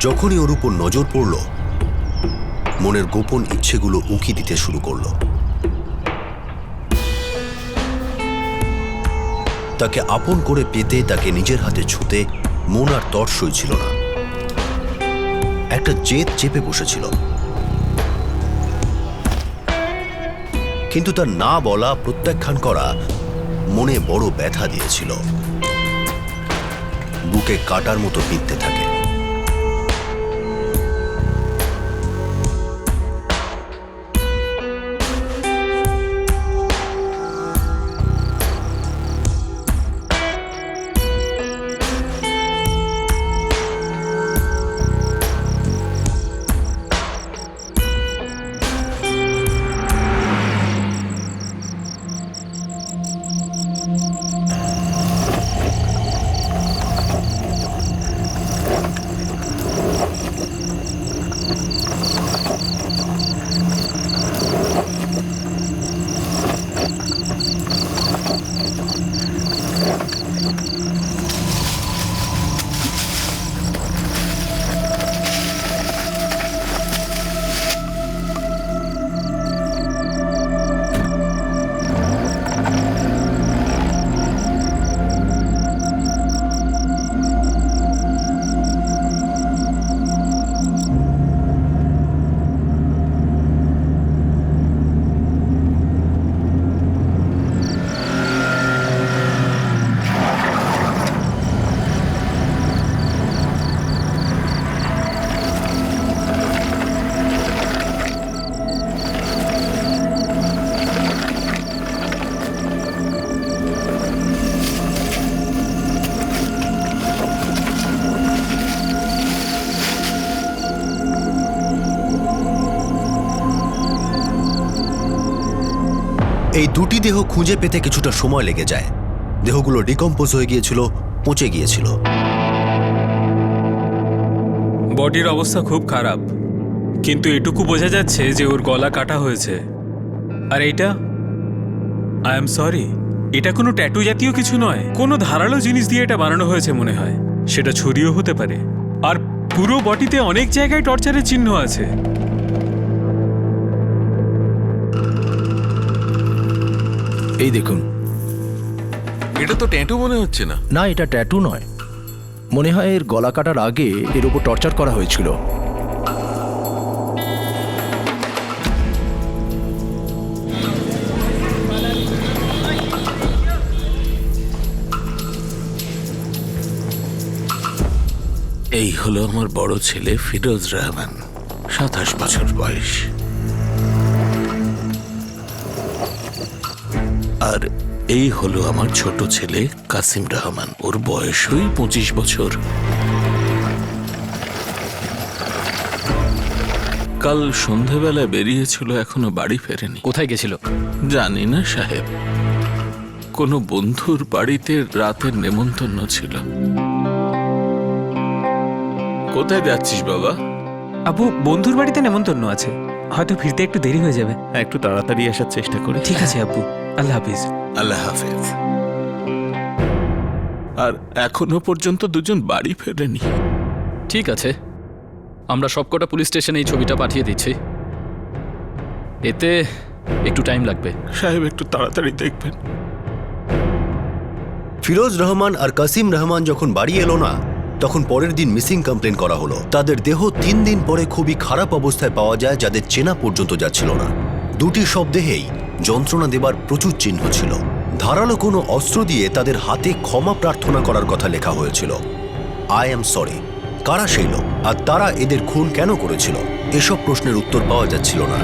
যখনই ওর উপর নজর পড়ল, মনের গোপন ইচ্ছেগুলো উঁকি দিতে শুরু করল। তাকে আপন করে পেতে, তাকে নিজের হাতে ছুঁতে মন আর তর সইছিল না। একটা জেদ চেপে বসেছিল, কিন্তু তার না বলা, প্রত্যাখ্যান করা মনে বড় ব্যথা দিয়েছিল। বুকে কাটার মতো বিঁধতে থাকে। এই দুটি দেহ খুঁজে পেতে কিছুটা সময় লেগে যায়। দেহগুলো ডিকম্পোজ হয়ে গিয়েছিল, পচে গিয়েছিল। বডির অবস্থা খুব খারাপ, কিন্তু এটুকু বোঝা যাচ্ছে যে ওর গলা কাটা হয়েছে। আর এইটা, আই এম সরি, এটা কোনো ট্যাটু জাতীয় কিছু নয়। কোনো ধারালো জিনিস দিয়ে এটা বানানো হয়েছে মনে হয়। সেটা ছুরিও হতে পারে। আর পুরো বডিতে অনেক জায়গায় টর্চারের চিহ্ন আছে। এই দেখুন। এটা তো ট্যাটু মনে হচ্ছে না। না, এটা ট্যাটু নয়। মনে হয় এর গলা কাটার আগে এর উপর টর্চার করা হয়েছিল। এই হলো আমার বড় ছেলে ফিরোজ রহমান, 27 বছর বয়স। আর এই হলো আমার ছোট ছেলে কাসিম রহমান, ওর বয়সই 25 বছর। কাল সন্ধেবেলায় বেরিয়েছিল, এখনো বাড়ি ফেরেনি। কোথায় গেছিল? জানি না সাহেব, কোনো বন্ধুর বাড়িতে রাতের নেমন্তন্ন ছিল। কোথায় যাচ্ছিস বাবা? আবু, বন্ধুর বাড়িতে নেমন্তন্ন আছে, হয়তো ফিরতে একটু দেরি হয়ে যাবে। একটু তাড়াতাড়ি আসার চেষ্টা করি। ঠিক আছে আব্বু, আল্লাহ হাফিজ। আল্লাহ হাফেজ। আর এখনো পর্যন্ত দুজন বাড়ি ফেরেনি। ঠিক আছে, আমরা সবকটা পুলিশ স্টেশনে এই ছবিটা পাঠিয়ে দিচ্ছি। এতে একটু টাইম লাগবে। সাহেব একটু তাড়াতাড়ি দেখবেন। ফিরোজ রহমান আর কাসিম রহমান যখন বাড়ি এলো না, তখন পরের দিন মিসিং কমপ্লেন করা হলো। তাদের দেহ 3 দিন পরে খুবই খারাপ অবস্থায় পাওয়া যায়, যাদের চেনা পর্যন্ত যাচ্ছিল না। দুটি শবদেহেই যন্ত্রণা দেবার প্রচুর চিহ্ন ছিল। ধারালো কোনো অস্ত্র দিয়ে তাদের হাতে ক্ষমা প্রার্থনা করার কথা লেখা হয়েছিল, আই এম সরি। কারা সেই লোক, আর তারা এদের খুন কেন করেছিল, এসব প্রশ্নের উত্তর পাওয়া যাচ্ছিল না।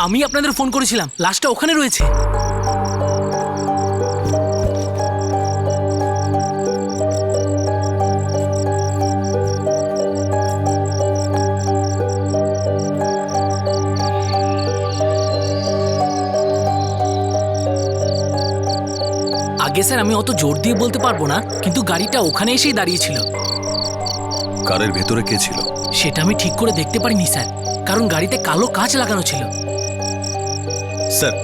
আমি আপনাদের ফোন করেছিলাম, লাশটা ওখানে রয়েছে। আগে স্যার আমি অত জোর দিয়ে বলতে পারবো না, কিন্তু গাড়িটা ওখানে এসেই দাঁড়িয়েছিল। কারের ভেতরে কে ছিল? সেটা আমি ঠিক করে দেখতে পারিনি স্যার, কারণ গাড়িতে কালো কাঁচ লাগানো ছিল। স্যার,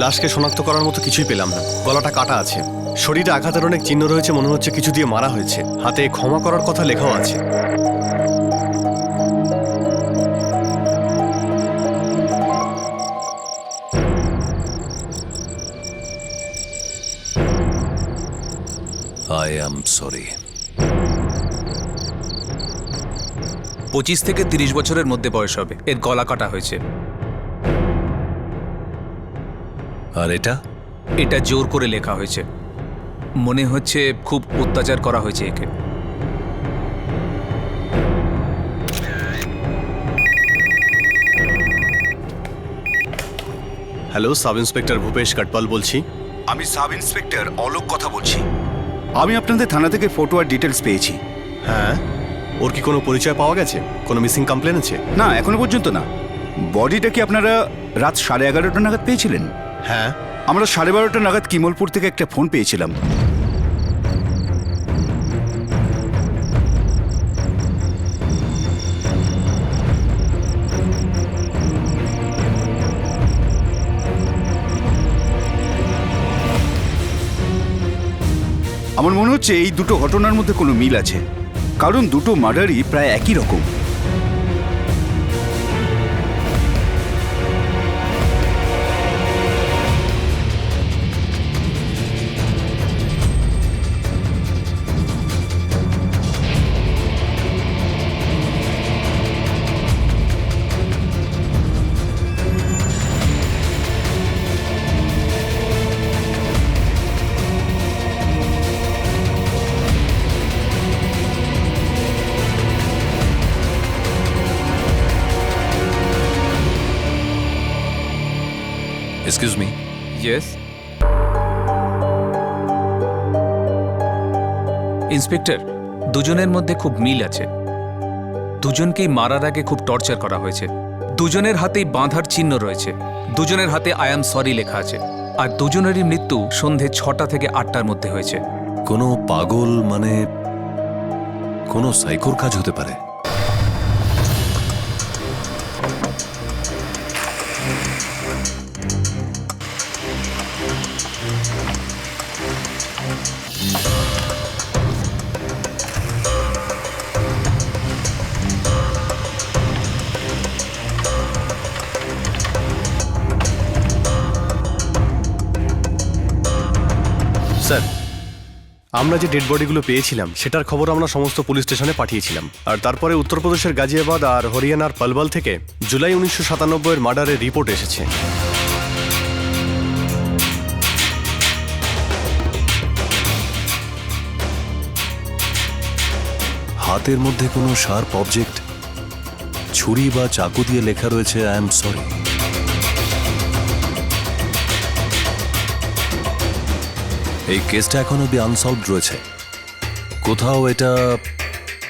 লাশকে শনাক্ত করার মতো কিছুই পেলাম না। গলাটা কাটা আছে, শরীরে আঘাতের অনেক চিহ্ন রয়েছে, মনে হচ্ছে কিছু দিয়ে মারা হয়েছে। হাতে ক্ষমা করার কথা লেখাও আছে। I am sorry. 25 থেকে 30 বছরের মধ্যে বয়স হবে। এর গলা কাটা হয়েছে। আর এটা? এটা জোর করে লেখা হয়েছে। মনে হচ্ছে খুব অত্যাচার করা হয়েছে একে। হ্যালো, সাব ইন্সপেক্টর ভূপেশ কাটপাল বলছি। আমি সাব ইন্সপেক্টর অলোক কথা বলছি। আমি আপনাদের থানা থেকে ফটো আর ডিটেলস পেয়েছি। হ্যাঁ, ওর কি কোনো পরিচয় পাওয়া গেছে? কোনো মিসিং কমপ্লেন আছে? না, এখনো পর্যন্ত না। বডিটা কি আপনারা রাত 11:30 নাগাদ পেয়েছিলেন? হ্যাঁ। আমরা 12:30 নাগাদ কিমলপুর থেকে একটা ফোন পেয়েছিলাম। আমার মনে হচ্ছে এই দুটো ঘটনার মধ্যে কোনো মিল আছে, কারণ দুটো মার্ডারই প্রায় একই রকম। Excuse me. ইয়েস ইন্সপেক্টর, দুজনের মধ্যে খুব মিল আছে। দুজনকেই মারার আগে খুব টর্চার করা হয়েছে। দুজনের হাতেই বাঁধার চিহ্ন রয়েছে। দুজনের হাতে আই অ্যাম সরি লেখা আছে। আর দুজনেরই মৃত্যু সন্ধে 6টা থেকে 8টার মধ্যে হয়েছে। কোনো পাগল মানে কোনো সাইকোর কাজ হতে পারে। স্যার, আমরা যে ডেড বডিগুলো পেয়েছিলাম সেটার খবর আমরা সমস্ত পুলিশ স্টেশনে পাঠিয়েছিলাম। আর তারপরে উত্তরপ্রদেশের গাজিয়াবাদ আর হরিয়ানার পালবল থেকে জুলাই 1997 মার্ডারের রিপোর্ট এসেছে। হাতের মধ্যে কোনো শার্প অবজেক্ট, ছুরি বা চাকু দিয়ে লেখা রয়েছে আই এম সরি। এই কেসটা এখন অব্দি আনসলভড রয়েছে। কোথাও এটা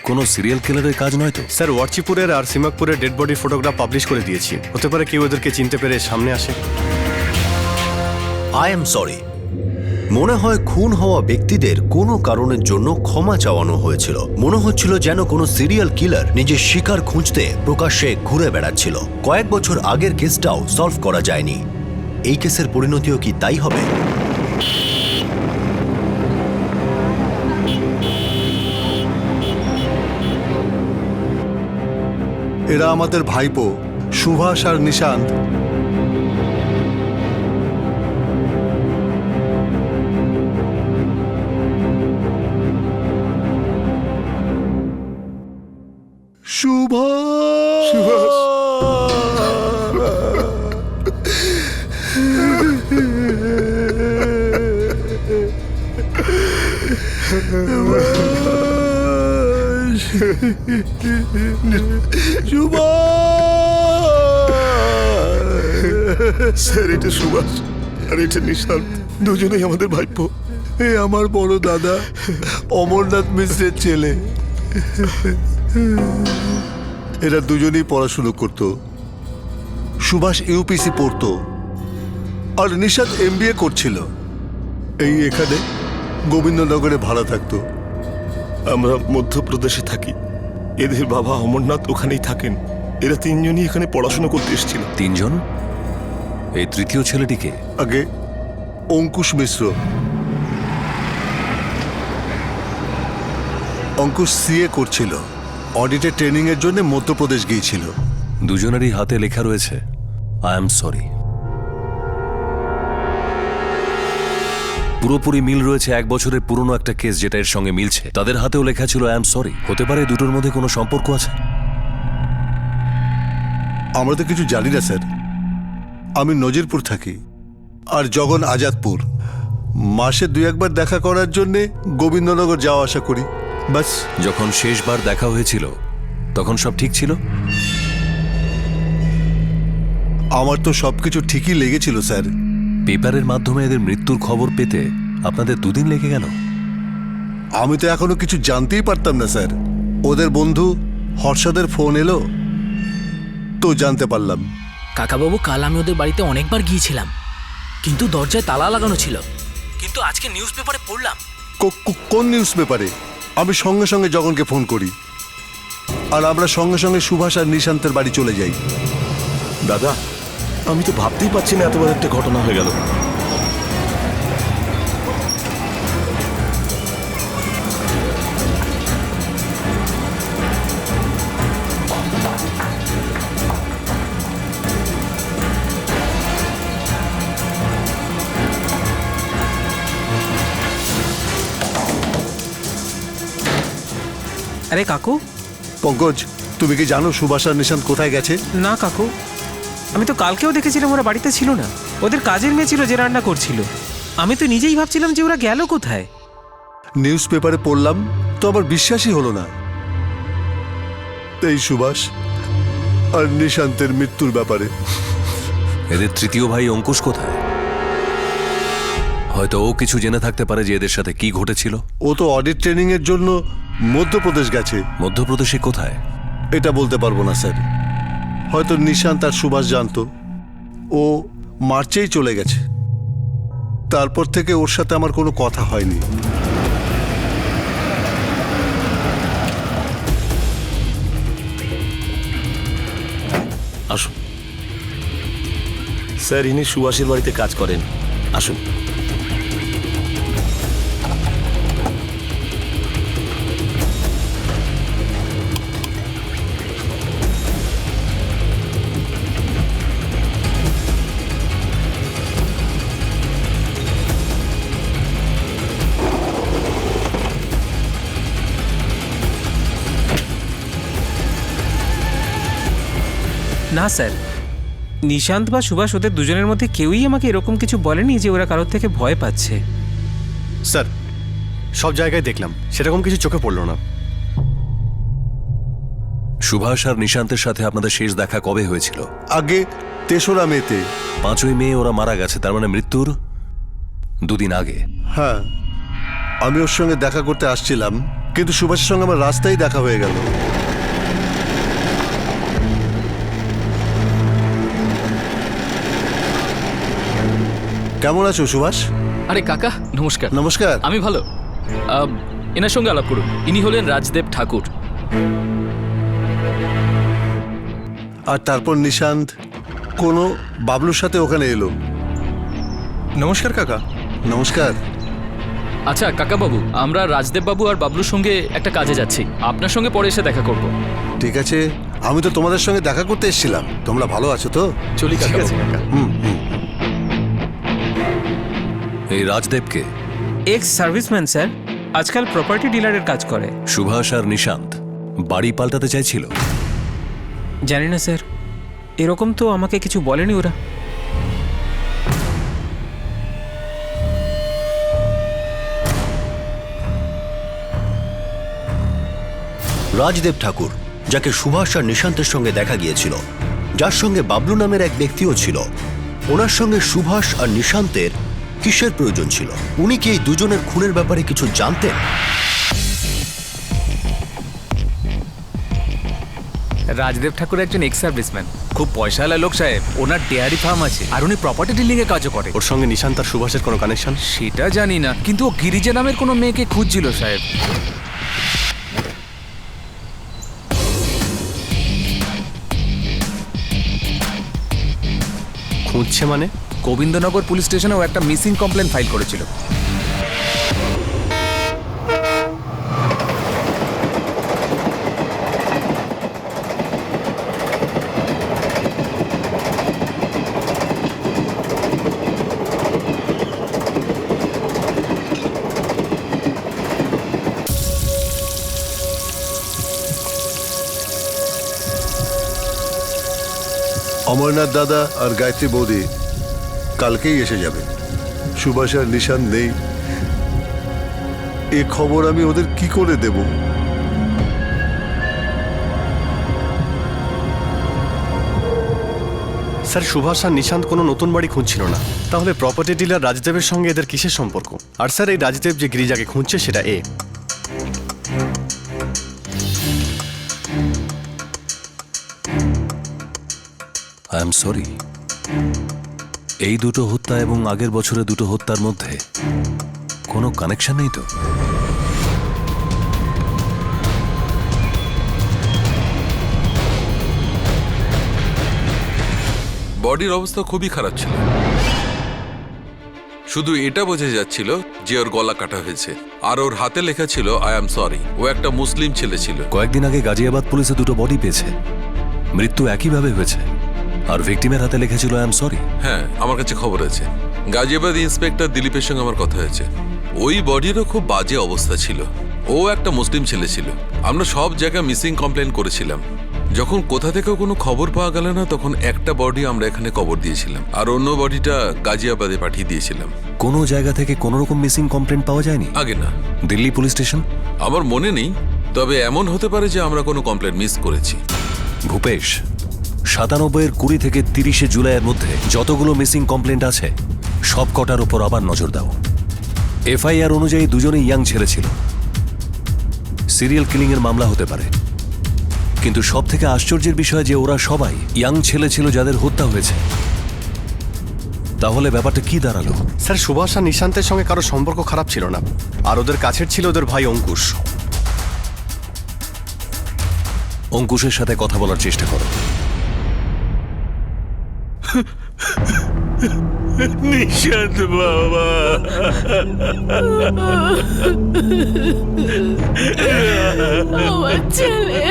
কোনো সিরিয়াল কিলারের কাজ নয় তো? স্যার, ওয়ার্চিপুরের আর সিমাকপুরের ডেড বডির ফটোগ্রাফ পাবলিশ করে দিয়েছি। হতে পারে কেউ ওদেরকে চিনতে পেরে সামনে আসে। আই এম সরি মনে হয় খুন হওয়া ব্যক্তিদের কোনো কারণের জন্য ক্ষমা চাওয়ানো হয়েছিল। মনে হচ্ছিল যেন কোনো সিরিয়াল কিলার নিজের শিকার খুঁজতে প্রকাশ্যে ঘুরে বেড়াচ্ছিল। কয়েক বছর আগের কেসটাও সলভ করা যায়নি। এই কেসের পরিণতিও কি তাই হবে? এরা আমাদের ভাইপো সুভাষ আর নিশান্ত। সুভাষ সুভাষ স্যার এটা সুভাষ আর এটা নিশান্ত, দুজনেই আমাদের ভাইপো। এ আমার বড় দাদা অমরনাথ মিশ্রের ছেলে। এরা দুজনেই পড়াশুনো করতো। সুভাষ ইউপিসি পড়তো আর নিশান্ত এমবিএ করছিল। এই এখানে গোবিন্দনগরে ভাড়া থাকতো। আমরা মধ্যপ্রদেশে থাকি, এদের বাবা অমরনাথ ওখানেই থাকেন। এরা তিনজনই এখানে পড়াশোনা করতে এসেছিল। তিনজন? এই তৃতীয় ছেলেটিকে? আগে অঙ্কুশ মিশ্র। অঙ্কুশ সিএ করছিল, অডিটের ট্রেনিং এর জন্য মধ্যপ্রদেশ গিয়েছিল। দুজনেরই হাতে লেখা রয়েছে আই এম সরি। পুরোপুরি মিল রয়েছে 1 বছরের পুরনো একটা কেস যেটা এর সঙ্গে মিলছে। তাদের হাতেও লেখা ছিল আই এম সরি। হতে পারে দুটোর মধ্যে কোনো সম্পর্ক আছে? আমরা তো কিছু জানি না স্যার। আমি নজিরপুর থাকি আর জগন আজাদপুর। মাসে 2-1 বার দেখা করার জন্যে গোবিন্দনগর যাওয়া আসা করি, বাস। যখন শেষবার দেখা হয়েছিল তখন সব ঠিক ছিল? আমার তো সবকিছু ঠিকই লেগেছিল স্যার। পেপারের মাধ্যমে এদের মৃত্যুর খবর পেতে আপনাদের 2 দিন লেগে গেল? আমি তো এখনো কিছু জানতেই পারতাম না স্যার। ওদের বন্ধু হর্ষদের ফোন এলো তো জানতে পারলাম। কাকাবাবু, কাল আমি ওদের বাড়িতে অনেকবার গিয়েছিলাম, কিন্তু দরজায় তালা লাগানো ছিল। কিন্তু আজকে নিউজ পেপারে পড়লাম। কোন নিউজ পেপারে? আমি সঙ্গে সঙ্গে জগনকে ফোন করি আর আমরা সঙ্গে সঙ্গে সুভাষ আর নিশান্তের বাড়ি চলে যাই। দাদা, আমি তো ভাবতেই পারছি না এত বড় একটা ঘটনা হয়ে গেল। আরে কাকু। পঙ্কজ, তুমি কি জানো সুভাষ আর নিশান্ত কোথায় গেছে? না কাকু, আমি তো কালকেও দেখেছিলাম ওরা বাড়িতে ছিল না। ওদের কাজের মেয়ে ছিল যে রান্না করছিল। আমি তো নিজেই ভাবছিলাম যে ওরা গেল কোথায়। নিউজ পেপারে পড়লাম তো আবার বিশ্বাসই হলো না। এই সুভাষ আর নিশান্তের মৃত্যুর ব্যাপারে। এদের তৃতীয় ভাই অঙ্কুশ কোথায়? হয়তো ও কিছু জেনে থাকতে পারে যে এদের সাথে কি ঘটেছিল। ও তো অডিট ট্রেনিং এর জন্য মধ্যপ্রদেশ গেছে। মধ্যপ্রদেশে কোথায়? এটা বলতে পারবো না স্যার। হয়তো নিশান্ত আর সুভাষ জানতো। ও মার্চেই চলে গেছে। তারপর থেকে ওর সাথে আমার কোনো কথা হয়নি। আসুন স্যার, ইনি সুভাষের বাড়িতে কাজ করেন। আসুন। না স্যার, নিশান্ত বা সুভাষ ওদের দুজনের মধ্যে কেউই আমাকে এরকম কিছু বলেনি যে ওরা কারোর থেকে ভয় পাচ্ছে। স্যার, সব জায়গায় দেখলাম, সেরকম কিছু চোখে পড়লো না। সুভাষ আর নিশান্তের সাথে আপনাদের শেষ দেখা কবে হয়েছিল? আগে 3রা মেতে। 5ই মে ওরা মারা গেছে, তার মানে মৃত্যুর 2 দিন আগে। হ্যাঁ, আমি ওর সঙ্গে দেখা করতে আসছিলাম, কিন্তু সুভাষের সঙ্গে আমার রাস্তায় দেখা হয়ে গেল। কেমন আছো সুভাষ? আরে কাকা, নমস্কার। নমস্কার। আমি ভালো। এনার সঙ্গে আলাপ করুন। ইনি হলেন রাজদেব ঠাকুর। আর তারপর নিশান্ত কোনো বাবলুর সাথে ওখানে এলো। নমস্কার কাকা। নমস্কার। আচ্ছা কাকাবাবু, আমরা রাজদেব বাবু আর বাবলুর সঙ্গে একটা কাজে যাচ্ছি। আপনার সঙ্গে পরে এসে দেখা করব। ঠিক আছে, আমি তো তোমাদের সঙ্গে দেখা করতে এসেছিলাম। তোমরা ভালো আছো তো? চলি কাকা। এই রাজদেবকে? এক্স সার্ভিসম্যান স্যার, আজকাল প্রপার্টি ডিলারের কাজ করে। সুভাষ আর নিশান্ত বাড়ি পাল্টাতে চাইছিল? জানি না স্যার, এরকম তো আমাকে কিছু বলেনি ওরা। রাজদেব ঠাকুর, যাকে সুভাষ আর নিশান্তের সঙ্গে দেখা গিয়েছিল, যার সঙ্গে বাবলু নামের এক ব্যক্তিও ছিল, ওনার সঙ্গে সুভাষ আর নিশান্তের কিসের প্রয়োজন ছিল? উনি কি এই দুজনের খুনের ব্যাপারে কিছু জানতেন? রাজদেব ঠাকুর একজন এক্স সার্ভিসম্যান, খুব পয়সাওয়ালা লোক সাহেব। ওনার ডেয়ারি ফার্ম আছে আর উনি প্রপার্টি ডিলিং এর কাজও করে। ওর সঙ্গে নিশান্ত আর সুভাষের কোনো কানেকশন? সেটা জানি না, কিন্তু ও গিরিজা নামের কোনো মেয়েকে খুঁজছিল সাহেব। খুঁজছে মানে? গোবিন্দনগর পুলিশ স্টেশনে ও একটা মিসিং কমপ্লেন ফাইল করেছিল। অমরনাথ দাদা আর গায়ত্রী বৌদি কালকেই এসে যাবে। সুভাষ আর নিশান নেই, এ খবর আমি ওদের কি করে দেব? স্যার, সুভাষ আর নিশান্ত কোনো নতুন বাড়ি খুঁজছিল না। তাহলে প্রপার্টি ডিলার রাজদেবের সঙ্গে এদের কিসের সম্পর্ক? আর স্যার, এই রাজদেব যে গিরিজাকে খুঁজছে সেটা এ। আই এম সরি, এই দুটো হত্যা এবং আগের বছরে দুটো হত্যার মধ্যে কোনো কানেকশন নেই তো? বডির অবস্থা খুবই খারাপ ছিল, শুধু এটা বোঝা যাচ্ছিল যে ওর গলা কাটা হয়েছে, আর ওর হাতে লেখা ছিল আই এম সরি। ও একটা মুসলিম ছেলে ছিল। কয়েকদিন আগে গাজিয়াবাদ পুলিশে দুটো বডি পেয়েছে, মৃত্যু একইভাবে হয়েছে, আর ভিকটিমের হাতে লেখা ছিল আই এম সরি। হ্যাঁ, আমার কাছে খবর আছে। গাজিয়াবাদ ইন্সপেক্টর দিলীপের সঙ্গে আমার কথা হয়েছে। ওই বডিরও খুব বাজে অবস্থা ছিল। ও একটা মুসলিম ছেলে ছিল। আমরা সব জায়গায় মিসিং কমপ্লেন করেছিলাম। যখন কোথা থেকেও কোনো খবর পাওয়া গেল না, তখন একটা বডি আমরা এখানে কবর দিয়েছিলাম, আর অন্য বডিটা গাজিয়াবাদে পাঠিয়ে দিয়েছিলাম। কোনো জায়গা থেকে কোনো রকম মিসিং কমপ্লেন পাওয়া যায়নি আগে না। Delhi police station? আমার মনে নেই, তবে এমন হতে পারে যে আমরা কোনো কমপ্লেন মিস করেছি। ভূপেশ, 97-এর 20 থেকে 30 জুলাইয়ের মধ্যে যতগুলো মিসিং কমপ্লেন্ট আছে সব কটার উপর আবার নজর দাও। এফআইআর অনুযায়ী দুজনেই ইয়াং ছেলে ছিল। সিরিয়াল কিলিং এর মামলা হতে পারে, কিন্তু সব থেকে আশ্চর্যের বিষয় যে ওরা সবাই ইয়াং ছেলে ছিল যাদের হত্যা হয়েছে। তাহলে ব্যাপারটা কি দাঁড়ালো? স্যার, সুভাষ আর নিশান্তের সঙ্গে কারো সম্পর্ক খারাপ ছিল না, আর ওদের কাছের ছিল ওদের ভাই অঙ্কুশ। অঙ্কুশের সাথে কথা বলার চেষ্টা করো। নিশান্ত বাবা, আমার ছেলে,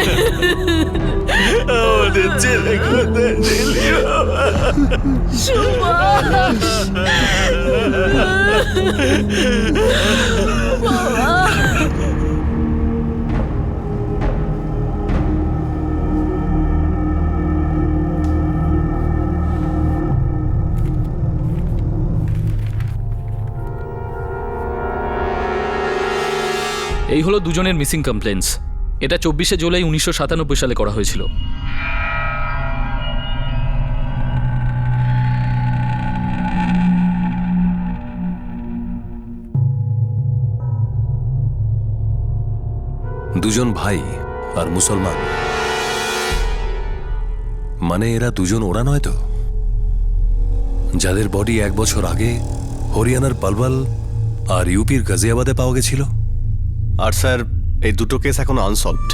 আমাদের ছেলে কোথায় ছিলি বাবা? সুভাষ বাবা। এই হলো দুজনের মিসিং কমপ্লেন্টস। এটা 24শে জুলাই 1997 সালে করা হয়েছিল। দুজন ভাই আর মুসলমান, মানে এরা দুজন ওরা নয় তো যাদের বডি 1 বছর আগে হরিয়ানার পালওয়াল আর ইউপির গাজিয়াবাদে পাওয়া গেছিল? আর স্যার, এই দুটো কেস এখনো আনসলভড।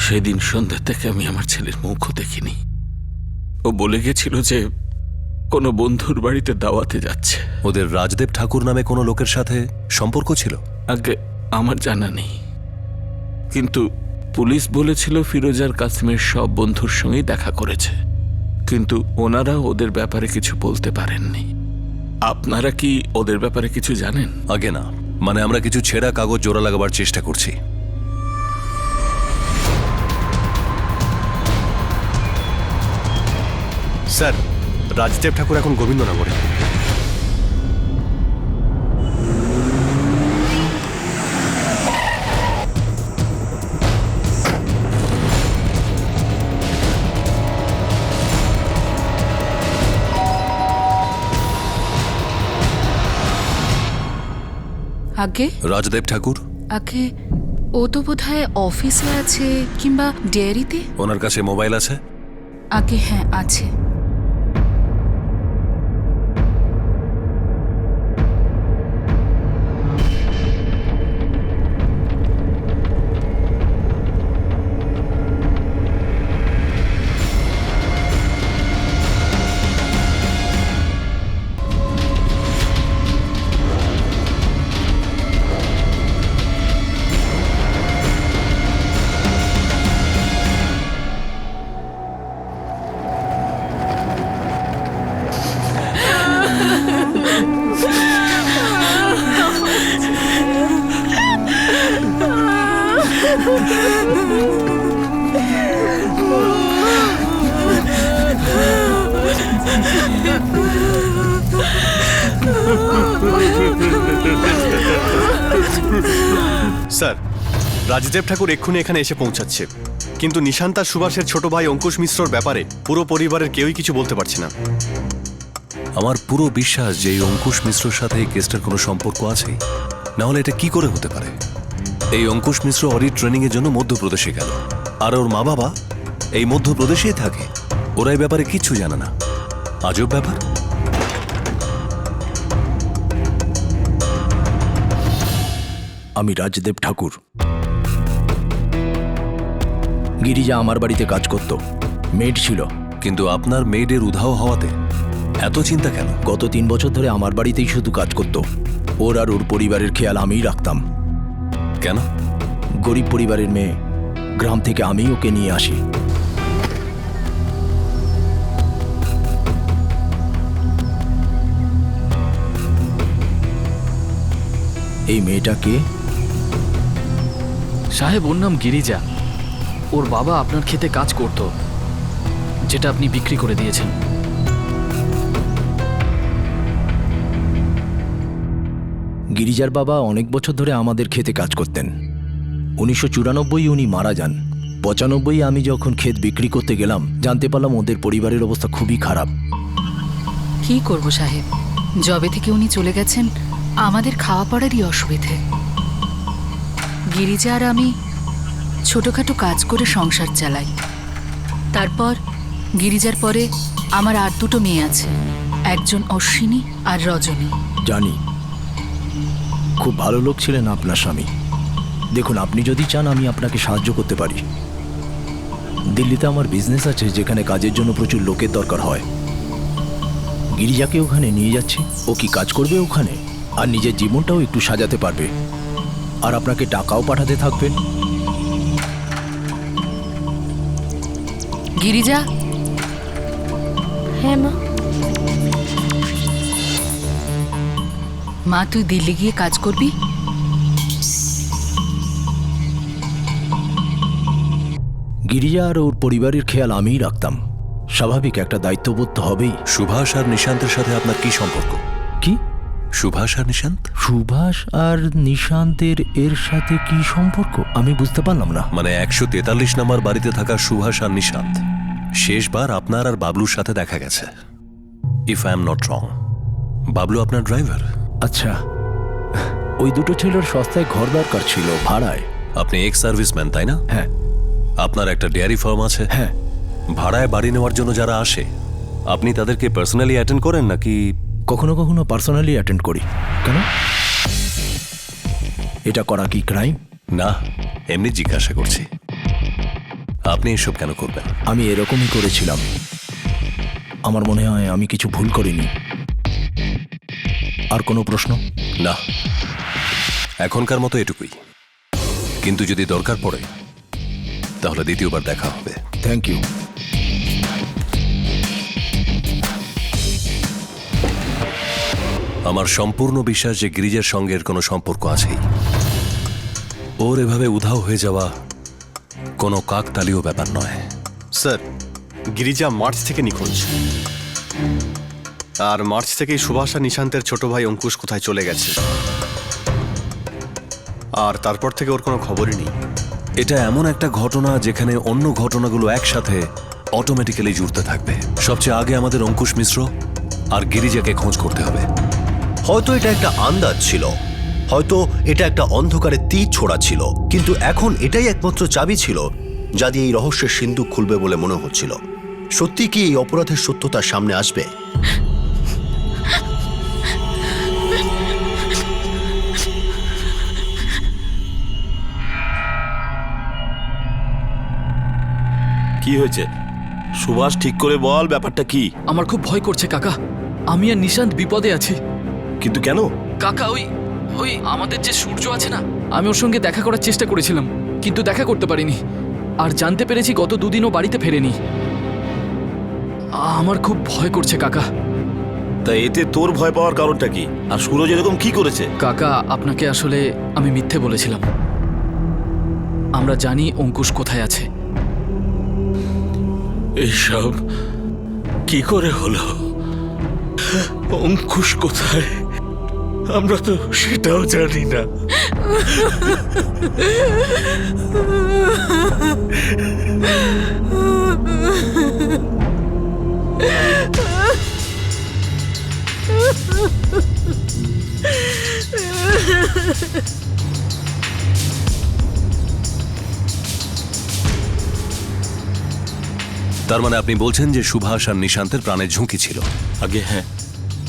সেদিন সন্ধ্যা থেকে আমি আমার ছেলের মুখও দেখিনি। ও বলে গেছিল যে কোনো বন্ধুর বাড়িতে দাওয়াতে যাচ্ছে। ওদের রাজদেব ঠাকুর নামে কোনো লোকের সাথে সম্পর্ক ছিল? আগে আমার জানা নেই, কিন্তু পুলিশ বলেছিল ফিরোজার কাসিমের সব বন্ধুর সঙ্গেই দেখা করেছে, কিন্তু ওনারা ওদের ব্যাপারে কিছু বলতে পারেননি। আপনারা কি ওদের ব্যাপারে কিছু জানেন? আগে না, মানে আমরা কিছু ছেঁড়া কাগজ জোড়া লাগাবার চেষ্টা করছি। স্যার, রাজদেব ঠাকুর এখন গোবিন্দনগরে। আগে রাজদেব ঠাকুর আগে ও তো বোধহয় অফিসে আছে কিংবা ডেয়ারিতে। ওনার কাছে মোবাইল আছে? আগে হ্যাঁ আছে। স্যার, রাজদেব ঠাকুর এক্ষুনি এখানে এসে পৌঁছাচ্ছে, কিন্তু নিশান্ত আর সুভাষের ছোট ভাই অঙ্কুশ মিশ্রর ব্যাপারে পুরো পরিবারের কেউই কিছু বলতে পারছে না। আমার পুরো বিশ্বাস যে এই অঙ্কুশ মিশ্রর সাথে এই কেসটার কোনো সম্পর্ক আছে, না হলে এটা কি করে হতে পারে? এই অঙ্কুশ মিশ্র অডিট ট্রেনিং এর জন্য মধ্যপ্রদেশে গেল, আর ওর মা বাবা এই মধ্যপ্রদেশেই থাকে। ওরা এই ব্যাপারে কিচ্ছু জানে না। আজব ব্যাপার। আমি রাজদেব ঠাকুর। গিরিজা আমার বাড়িতে কাজ করত, মেড ছিল। কিন্তু আপনার মেয়েদের উধাও হওয়াতে এত চিন্তা কেন? গত 3 বছর ধরে আমার বাড়িতেই শুধু কাজ করত। ওর আর ওর পরিবারের খেয়াল আমিই রাখতাম। কেন? গরিব পরিবারের মেয়ে, গ্রাম থেকে আমিই ওকে নিয়ে আসি। এই মেয়েটা কে? সাহেব, ওর নাম গিরিজা। ওর বাবা আপনার ক্ষেতে কাজ করত, যেটা আপনি বিক্রি করে দিয়েছেন। গিরিজার বাবা অনেক বছর ধরে আমাদের ক্ষেতে কাজ করতেন। 1994 উনি মারা যান। 95 আমি যখন ক্ষেত বিক্রি করতে গেলাম, জানতে পারলাম ওদের পরিবারের অবস্থা খুবই খারাপ। কি করব সাহেব, জবে থেকে উনি চলে গেছেন, আমাদের খাওয়া পড়ারই অসুবিধে। গিরিজা আর আমি ছোটখাটো কাজ করে সংসার চালাই। তারপর গিরিজার পরে আমার আর 2টো মেয়ে আছে, একজন অশ্বিনী আর রজনী। জানি, খুব ভালো লোক ছিলেন আপনার স্বামী। দেখুন, আপনি যদি চান আমি আপনাকে সাহায্য করতে পারি। দিল্লিতে আমার বিজনেস আছে, যেখানে কাজের জন্য প্রচুর লোকের দরকার হয়। গিরিজাকে ওখানে নিয়ে যাচ্ছি। ও কি কাজ করবে ওখানে, আর নিজের জীবনটাও একটু সাজাতে পারবে, আর আপনাকে টাকাও পাঠাতে থাকবেন। গিরিজা। হ্যাঁ মা। মা, তুই দিল্লি গিয়ে কাজ করবি? গিরিজা আর ওর পরিবারের খেয়াল আমিই রাখতাম। স্বাভাবিক, একটা দায়িত্ববোধ তো হবেই। সুভাষ আর নিশান্তের সাথে আপনার কি সম্পর্ক? কি? সুভাষ আর নিশান্ত? সুভাষ আর নিশান্তের এর সাথে কি সম্পর্ক আমি বুঝতে পারলাম না। মানে 143 নম্বর বাড়িতে থাকা সুভাষ আর নিশান্ত শেষবার আপনার আর বাবলুর সাথে দেখা গেছে। If I am not wrong, Bablu আপনার ড্রাইভার? আচ্ছা, ওই দুটো ছেলের সস্তায় ঘর দরকার ছিল, ভাড়ায়। আপনি এক্স সার্ভিসম্যান, তাই না? হ্যাঁ। আপনার একটা ডেয়ারি ফার্ম আছে? হ্যাঁ। ভাড়ায় বাড়ি নেওয়ার জন্য যারা আসে, আপনি তাদেরকে পার্সোনালি অ্যাটেন্ড করেন নাকি? কখনো কখনো পার্সোনালি অ্যাটেন্ড করি। কেন? এটা করা কি ক্রাইম? না, এমনি জিজ্ঞাসা করছি। আপনি এসব কেন করবেন? আমি এরকমই করেছিলাম। আমার মনে হয় আমি কিছু ভুল করিনি। আর কোনো প্রশ্ন? না, এখনকার মতো এটুকুই। কিন্তু যদি দরকার পড়ে তাহলে দ্বিতীয়বার দেখা হবে। Thank you. আমার সম্পূর্ণ বিশ্বাস যে গিরিজার সঙ্গে এর কোনো সম্পর্ক আছেই। ওর এভাবে উধাও হয়ে যাওয়া কোনো কাকতালীয় ব্যাপার নয়। স্যার, গিরিজা মার্চ থেকে নিখোঁজ। আর মার্চ থেকেই সুভাষ আর নিশান্তের ছোট ভাই অঙ্কুশ কোথায় চলে গেছে, আর তারপর থেকে ওর কোনো খবরই নেই। এটা এমন একটা ঘটনা যেখানে অন্য ঘটনাগুলো একসাথে অটোমেটিক্যালি জুড়তে থাকবে। সবচেয়ে আগে আমাদের অঙ্কুশ মিশ্র আর গিরিজাকে খোঁজ করতে হবে। হয়তো এটা একটা আন্দাজ ছিল, হয়তো এটা একটা অন্ধকারে তীর ছোড়া ছিল, কিন্তু এখন এটাই একমাত্র চাবি ছিল যা দিয়ে এই রহস্যের সিন্ধুক খুলবে বলে মনে হচ্ছিল। সত্যি কি এই অপরাধের সত্যতা সামনে আসবে? কি হয়েছে সুভাষ, ঠিক করে বল ব্যাপারটা কি? আমার খুব ভয় করছে কাকা, আমি আর নিশান্ত বিপদে আছি। কিন্তু কেন? কাকা ওই ওই আমাদের যে সূর্য আছে না, আমি ওর সঙ্গে দেখা করার চেষ্টা করেছিলাম কিন্তু দেখা করতে পারিনি, আর জানতে পেরেছি গত দুদিনও বাড়িতে ফেরেনি। আমার খুব ভয় করছে কাকা। তা এতে তোর ভয় পাওয়ার কারণটা কি? আর সুরজ এরকম কি করেছে? কাকা আপনাকে আসলে আমি মিথ্যে বলেছিলাম। আমরা জানি অঙ্কুশ কোথায় আছে। এইসব কি করে হলো? অঙ্কুশ কোথায় আমরা তো সেটাও জানি না। তার মানে আপনি বলছেন যে সুভাষ আর নিশান্তের প্রাণের ঝুঁকি ছিল? আগে হ্যাঁ,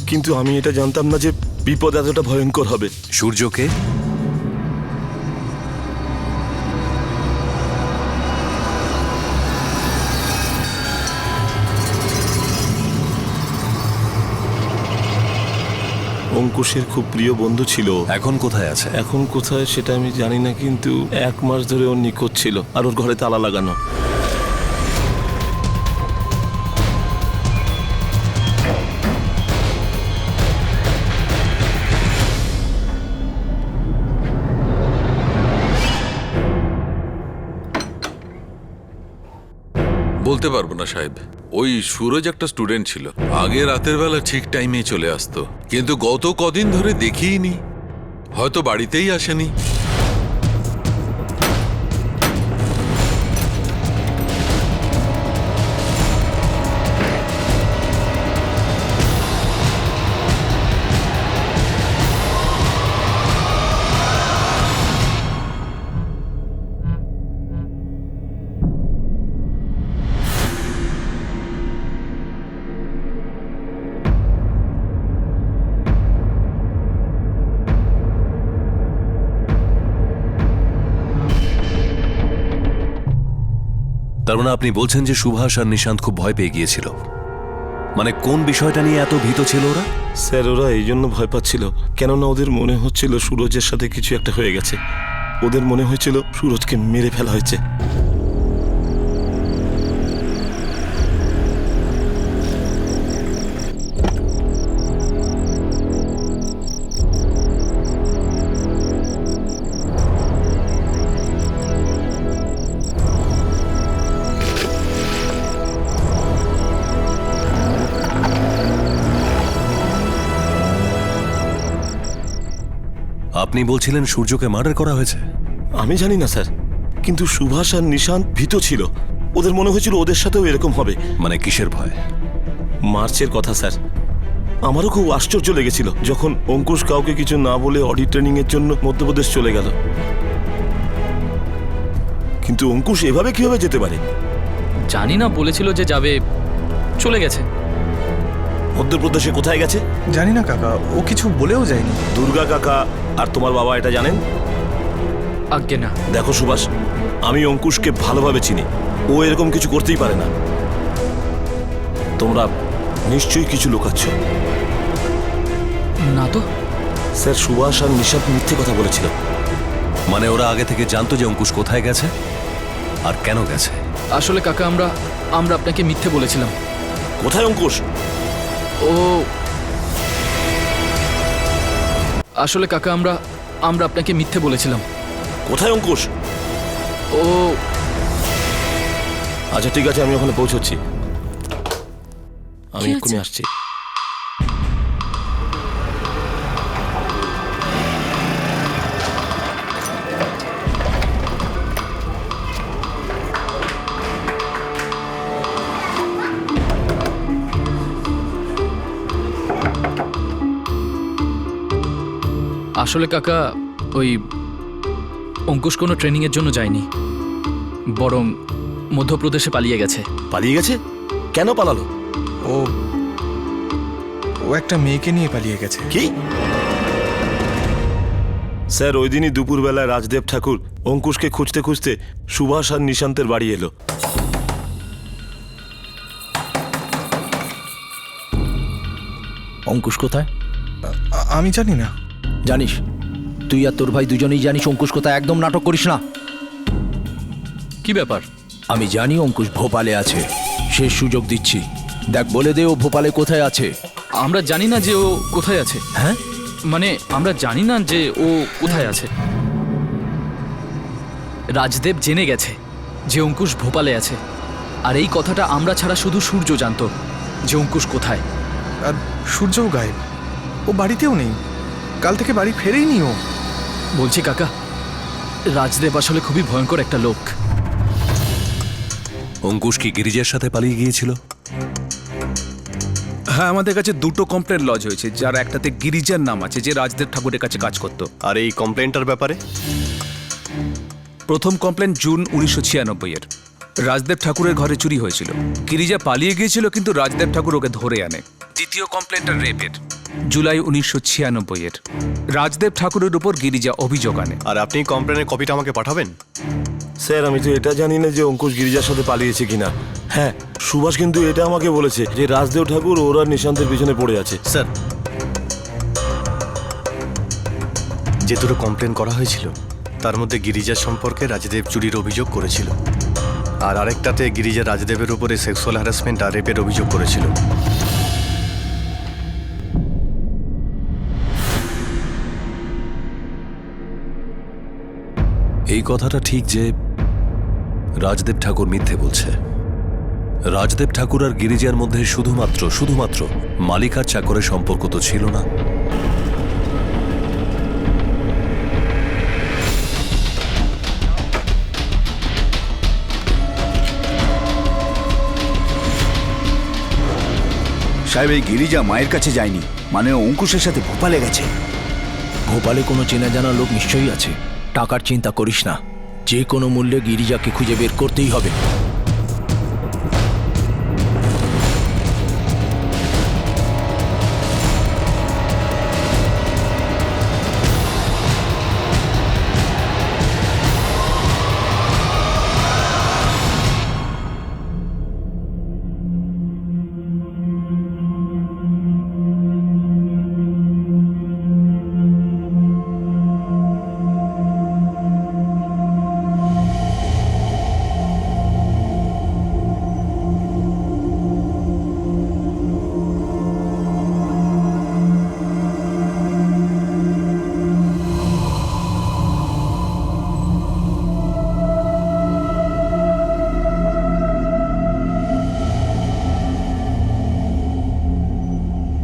কিন্তু আমি এটা জানতাম না যে বিপদ এতটা ভয়ঙ্কর হবে। সূর্যকে? অঙ্কুশের খুব প্রিয় বন্ধু ছিল। এখন কোথায় আছে? এখন কোথায় সেটা আমি জানি না, কিন্তু 1 মাস ধরে ওর নিখোঁজ ছিল আর ওর ঘরে তালা লাগানো। বলতে পারবো না সাহেব, ওই সুরজ একটা স্টুডেন্ট ছিল, আগে রাতের বেলা ঠিক টাইমে চলে আসতো, কিন্তু গত কদিন ধরে দেখিইনি, হয়তো বাড়িতেই আসেনি। তার মানে আপনি বলছেন যে সুভাষ আর নিশান্ত খুব ভয় পেয়ে গিয়েছিল? মানে কোন বিষয়টা নিয়ে এত ভীত ছিল ওরা? স্যার ওরা এই জন্য ভয় পাচ্ছিল কেননা ওদের মনে হচ্ছিল সুরজের সাথে কিছু একটা হয়ে গেছে। ওদের মনে হয়েছিল সুরজকে মেরে ফেলা হয়েছে। আপনি বলছিলেন সূর্যকে মার্ডার করা হয়েছে? আমি জানি না স্যার, কিন্তু সুভাষ আর নিশান্ত ভীত ছিল। ওদের মনে হয়েছিল ওদের সাথেও এরকম হবে। মানে কিসের ভয়? মার্চের কথা স্যার। আমারও খুব আশ্চর্য লেগেছিল যখন অঙ্কুশ কাউকে কিছু না বলে অডিট ট্রেনিং এর জন্য মধ্যপ্রদেশ চলে গেল। কিন্তু অঙ্কুশ এভাবে কিভাবে যেতে পারে? জানি না, বলেছিল যে যাবে, চলে গেছে। মধ্যপ্রদেশে কোথায় গেছে জানি না কাকা, ও কিছু বলেও যায়নি। দুর্গা কাকা আর তোমার বাবা এটা জানেন? আজ্ঞে না। দেখো সুভাষ, আমি অঙ্কুশকে ভালোভাবে চিনি, ও এরকম কিছু করতেই পারে না। তোমরা নিশ্চয়ই কিছু লুকাচ্ছ। না তো স্যার, সুভাষ আর নিশান্ত মিথ্যে কথা বলেছিল। মানে ওরা আগে থেকে জানতো যে অঙ্কুশ কোথায় গেছে আর কেন গেছে? আসলে কাকা আমরা আপনাকে মিথ্যে বলেছিলাম। কোথায় অঙ্কুশ? ও আসলে কাকা আমরা আপনাকে মিথ্যে বলেছিলাম। কোথায় অঙ্কুশ? ও আচ্ছা ঠিক আছে, আমি ওখানে পৌঁছচ্ছি। আমি এক্ষুনি আসছি। আসলে কাকা, ওই অঙ্কুশ কোনো ট্রেনিংয়ের জন্য যায়নি, বরং মধ্যপ্রদেশে পালিয়ে গেছে। পালিয়ে গেছে? কেন পালালো? ও একটা মেয়েকে নিয়ে পালিয়ে গেছে। কি স্যার, ওই দিনই দুপুরবেলায় রাজদেব ঠাকুর অঙ্কুশকে খুঁজতে খুঁজতে সুভাষ আর নিশান্তের বাড়ি এলো। অঙ্কুশ কোথায়? আমি জানি না। জানিস, তুই আর তোর ভাই দুজনেই জানিস অঙ্কুশ কোথায়। একদম নাটক করিস না। কি ব্যাপার? আমি জানি অঙ্কুশ ভোপালে আছে, শেষ সুযোগ দিচ্ছি। দেখ, বলে দে ও ভোপালে কোথায় আছে। আমরা জানি না যে ও কোথায় আছে। হ্যাঁ, মানে আমরা জানি না যে ও কোথায় আছে। রাজদেব জেনে গেছে যে অঙ্কুশ ভোপালে আছে, আর এই কথাটা আমরা ছাড়া শুধু সূর্য জানতো যে অঙ্কুশ কোথায়। আর সূর্যও গায়েব, ও বাড়িতেও নেই, কাল থেকে বাড়ি ফেরেইনি ও। বলছি কাকা, রাজদেব আসলে খুবই ভয়ঙ্কর একটা লোক। অঙ্কুশ কি গিরিজার সাথে পালিয়ে গিয়েছিল? হ্যাঁ, আমাদের কাছে দুটো কমপ্লেন লজ হয়েছে, যার একটাতে গিরিজার নাম আছে, যে রাজদেব ঠাকুরের কাছে কাজ করত। আর এই কমপ্লেনটার ব্যাপারে? প্রথম কমপ্লেন জুন 1996-এর। রাজদেব ঠাকুরের ঘরে চুরি হয়েছিল। গিরিজা পালিয়ে গিয়েছিল, কিন্তু রাজদেব ঠাকুর ওকে ধরে আনে। দ্বিতীয় কমপ্লেনটা রেপের, জুলাই 1996-এর। রাজদেব ঠাকুরের উপর গিরিজা অভিযোগ আনে। আর আপনি কমপ্লেনের কপিটা আমাকে পাঠাবেন? স্যার, আমি তো এটা জানি না যে অঙ্কুশ গিরিজার সাথে পালিয়েছে কিনা। হ্যাঁ, সুভাষ কিন্তু এটা আমাকে বলেছে যে রাজদেব ঠাকুর ওরা নিশান্তের পিছনে পড়ে আছে। স্যার, যে দুটো কমপ্লেন করা হয়েছিল তার মধ্যে গিরিজার সম্পর্কে রাজদেব চুরির অভিযোগ করেছিল, আর আরেকটাতে গিরিজা রাজদেবের উপরে সেক্সুয়াল হ্যারাসমেন্ট আর রেপের অভিযোগ করেছিল। এই কথাটা ঠিক যে রাজদেব ঠাকুর মিথ্যে বলছে। রাজদেব ঠাকুর আর গিরিজার মধ্যে শুধুমাত্র মালিকার চাকরের সম্পর্ক তো ছিল না। সাহেব, এই গিরিজা মায়ের কাছে যায়নি, মানে অঙ্কুশের সাথে ভোপালে গেছে। ভোপালে কোনো চেনা জানা লোক নিশ্চয়ই আছে। টাকার চিন্তা করিস না, যে কোনো মূল্যে গিরিজাকে খুঁজে বের করতেই হবে।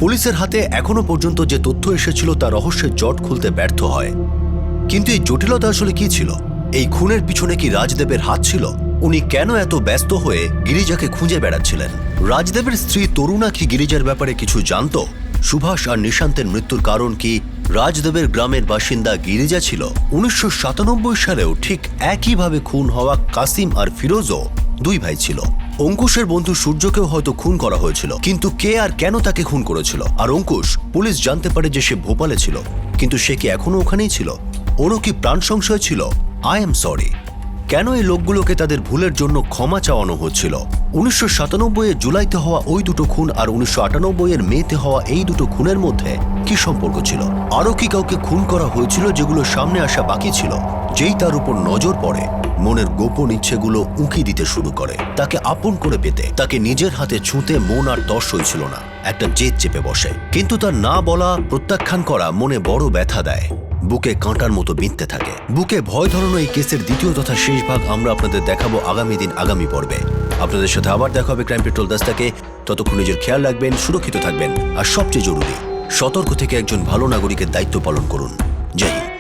পুলিশের হাতে এখনো পর্যন্ত যে তথ্য এসেছিল তা রহস্যের জট খুলতে ব্যর্থ হয়। কিন্তু এই জটিলতা আসলে কি ছিল? এই খুনের পিছনে কি রাজদেবের হাত ছিল? উনি কেন এত ব্যস্ত হয়ে গিরিজাকে খুঁজে বেড়াচ্ছিলেন? রাজদেবের স্ত্রী তরুণা কি গিরিজার ব্যাপারে কিছু জানত? সুভাষ আর নিশান্তের মৃত্যুর কারণ কি রাজদেবের গ্রামের বাসিন্দা গিরিজা ছিল? 1997 সালেও ঠিক একইভাবে খুন হওয়া কাসিম আর ফিরোজও দুই ভাই ছিল। অঙ্কুশের বন্ধু সূর্যকেও হয়তো খুন করা হয়েছিল, কিন্তু কে আর কেন তাকে খুন করেছিল? আর অঙ্কুশ, পুলিশ জানতে পারে যে সে ভোপালে ছিল, কিন্তু সে কি এখনো ওখানেই ছিল? ওরও কি প্রাণ সংশয় ছিল? I am sorry. কেন এই লোকগুলোকে তাদের ভুলের জন্য ক্ষমা চাওয়ানো হচ্ছিল? 1997 জুলাইতে হওয়া ওই দুটো খুন আর 1998 মেতে হওয়া এই দুটো খুনের মধ্যে কি সম্পর্ক ছিল? আরও কি কাউকে খুন করা হয়েছিল যেগুলো সামনে আসা বাকি ছিল? যেই তার উপর নজর পড়ে, মনের গোপন ইচ্ছেগুলো উঁকি দিতে শুরু করে। তাকে আপন করে পেতে, তাকে নিজের হাতে ছুঁতে মন আর তর সইছিল না। একটা জেদ চেপে বসে, কিন্তু তার না বলা, প্রত্যাখ্যান করা মনে বড় ব্যথা দেয়। বুকে কাঁটার মতো বিঁধতে থাকে। বুকে ভয় ধরানো এই কেসের দ্বিতীয় তথা শেষ ভাগ আমরা আপনাদের দেখাবো আগামী দিন, আগামী পর্বে। আপনাদের সাথে আবার দেখা হবে ক্রাইম পেট্রোল 10 থেকে। ততক্ষণ নিজের খেয়াল রাখবেন, সুরক্ষিত থাকবেন আর সবচেয়ে জরুরি সতর্ক থেকে একজন ভালো নাগরিকের দায়িত্ব পালন করুন। জয় হিন্দ।